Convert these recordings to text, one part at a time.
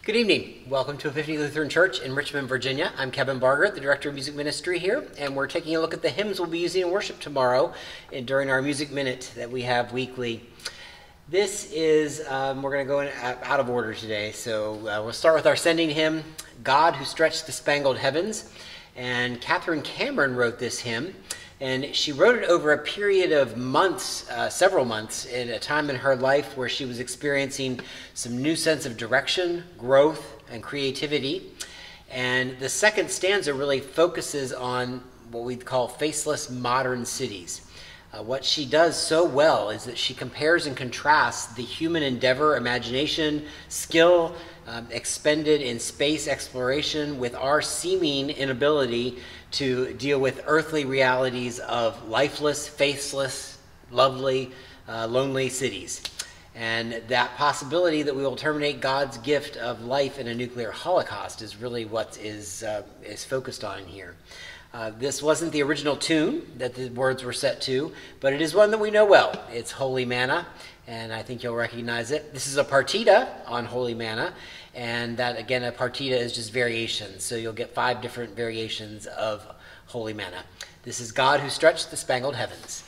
Good evening. Welcome to Epiphany Lutheran Church in Richmond, Virginia. I'm Kevin Barger, the Director of Music Ministry here, and we're taking a look at the hymns we'll be using in worship tomorrow and during our Music Minute that we have weekly. This is, we're going to go in out of order today, so we'll start with our sending hymn, God Who Stretched the Spangled Heavens, and Catherine Cameron wrote this hymn, and she wrote it over a period of months, several months, in a time in her life where she was experiencing some new sense of direction, growth, and creativity. And the second stanza really focuses on what we'd call faceless modern cities. What she does so well is that she compares and contrasts the human endeavor, imagination, skill expended in space exploration with our seeming inability to deal with earthly realities of lifeless, faceless, lovely, lonely cities. And that possibility that we will terminate God's gift of life in a nuclear holocaust is really what is focused on here. This wasn't the original tune that the words were set to, but it is one that we know well. It's Holy Manna, and I think you'll recognize it. This is a partita on Holy Manna, and that, again, a partita is just variations. So you'll get 5 different variations of Holy Manna. This is God Who Stretched the Spangled Heavens.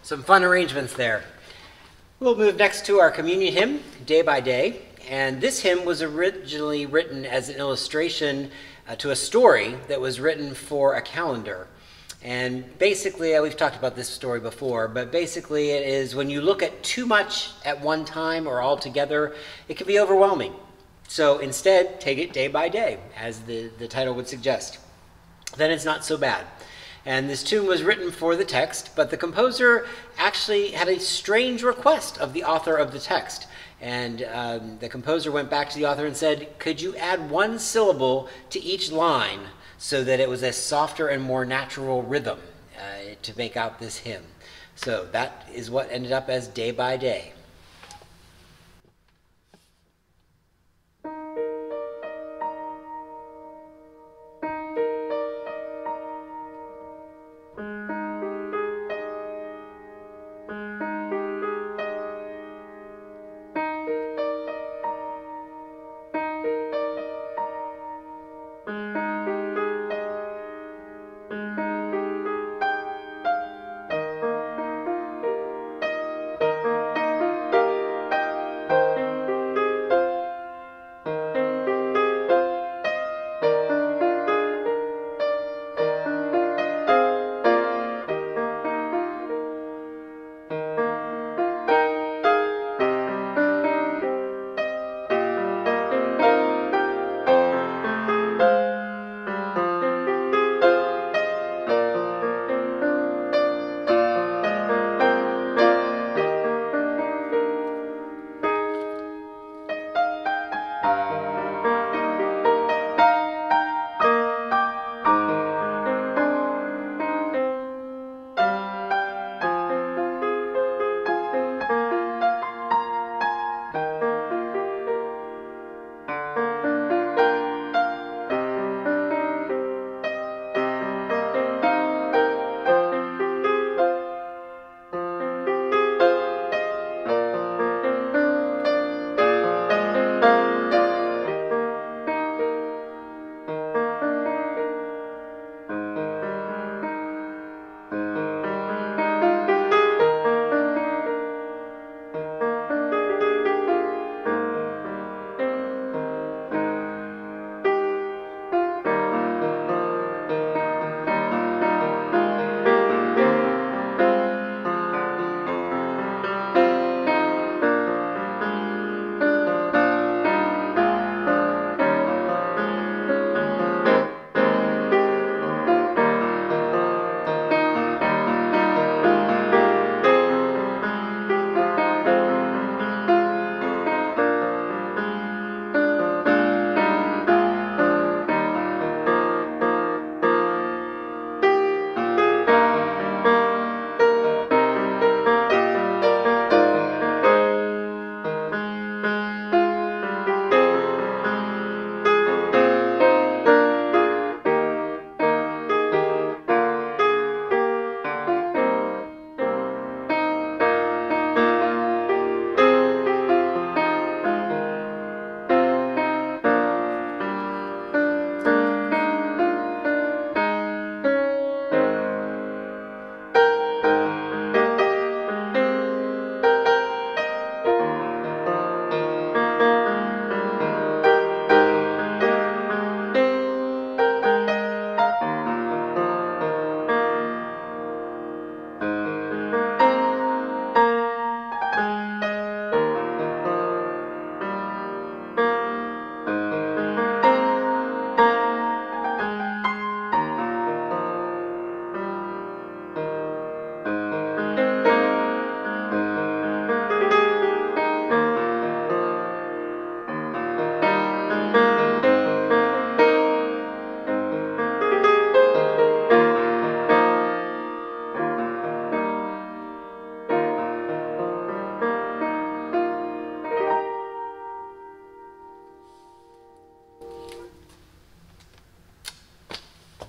Some fun arrangements there. We'll move next to our communion hymn, Day by Day. And this hymn was originally written as an illustration to a story that was written for a calendar. And basically, we've talked about this story before, but basically it is when you look at too much at one time or all together, it can be overwhelming. So instead, take it day by day, as the title would suggest. Then it's not so bad. And this tune was written for the text, but the composer actually had a strange request of the author of the text. And the composer went back to the author and said, could you add one syllable to each line so that it was a softer and more natural rhythm to make out this hymn? So that is what ended up as Day by Day.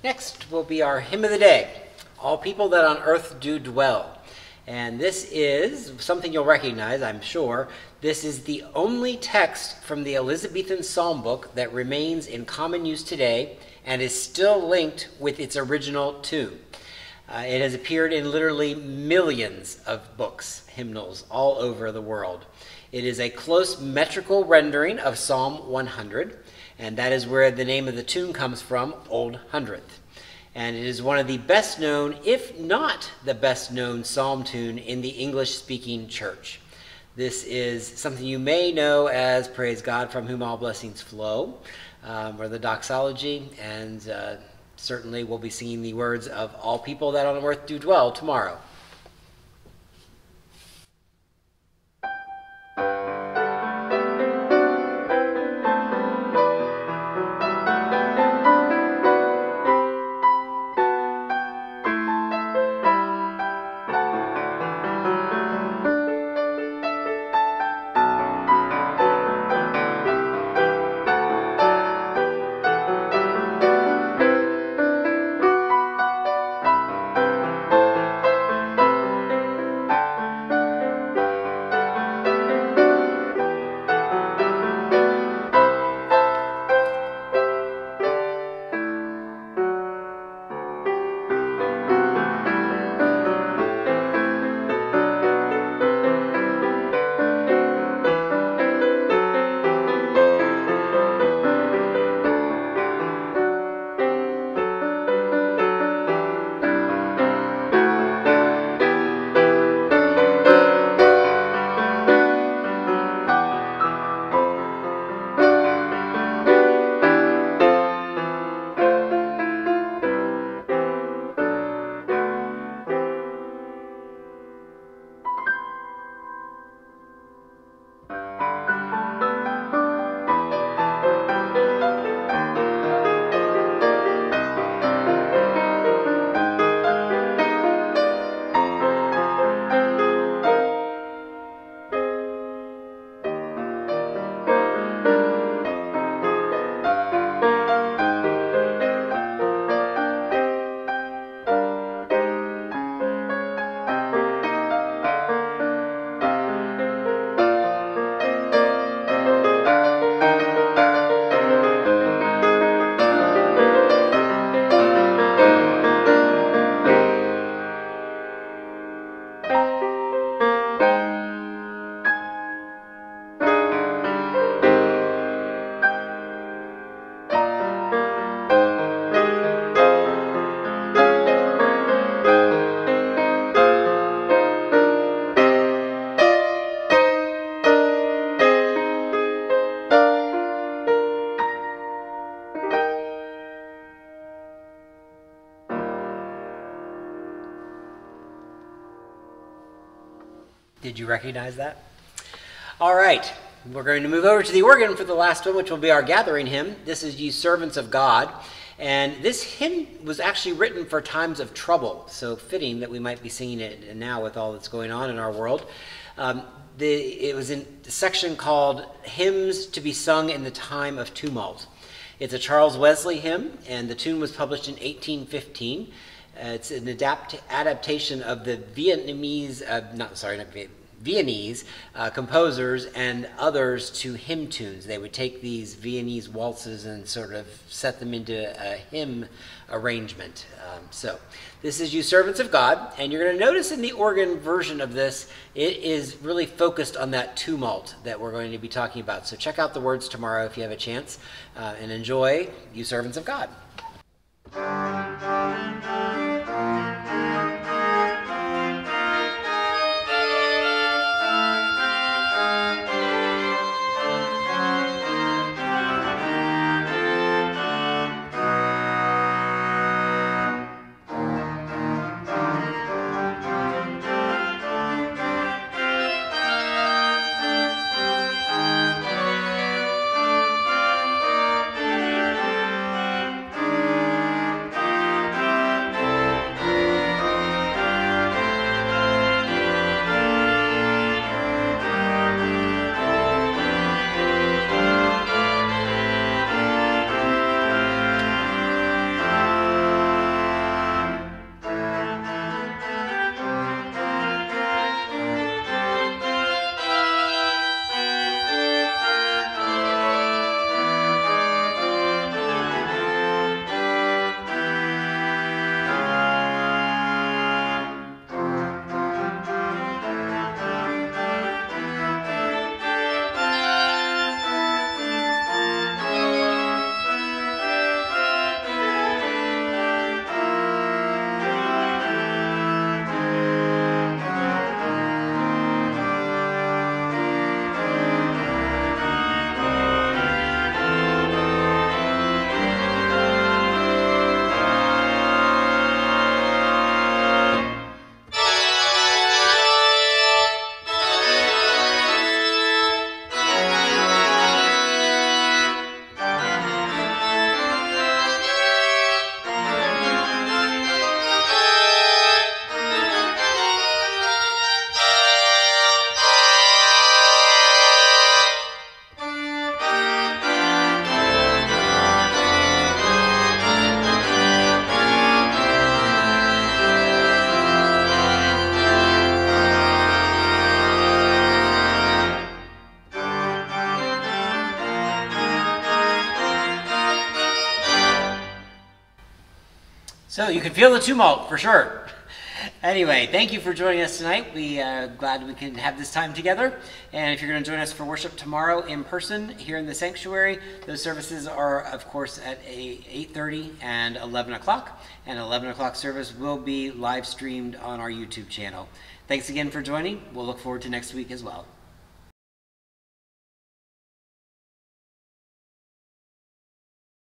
Next will be our hymn of the day, All People That on Earth Do Dwell. And this is something you'll recognize, I'm sure. This is the only text from the Elizabethan Psalm book that remains in common use today and is still linked with its original tune. It has appeared in literally millions of books, hymnals, all over the world. It is a close metrical rendering of Psalm 100, and that is where the name of the tune comes from, Old Hundredth. And it is one of the best known, if not the best known, psalm tune in the English-speaking church. This is something you may know as Praise God from Whom All Blessings Flow, or the doxology, and certainly we'll be singing the words of All People That on Earth Do Dwell tomorrow. Did you recognize that? All right, we're going to move over to the organ for the last one, which will be our gathering hymn. This is Ye Servants of God. And this hymn was actually written for times of trouble, so fitting that we might be singing it now with all that's going on in our world. It was in a section called Hymns to be Sung in the Time of Tumult. It's a Charles Wesley hymn, and the tune was published in 1815. It's an adaptation of the Viennese composers and others to hymn tunes. They would take these Viennese waltzes and sort of set them into a hymn arrangement. So this is You Servants of God, and you're going to notice in the organ version of this, it is really focused on that tumult that we're going to be talking about. So check out the words tomorrow if you have a chance, and enjoy You Servants of God. So you can feel the tumult for sure. Anyway, thank you for joining us tonight. We are glad we can have this time together. And if you're going to join us for worship tomorrow in person here in the sanctuary, those services are, of course, at 8:30 and 11 o'clock. And 11 o'clock service will be live streamed on our YouTube channel. Thanks again for joining. We'll look forward to next week as well.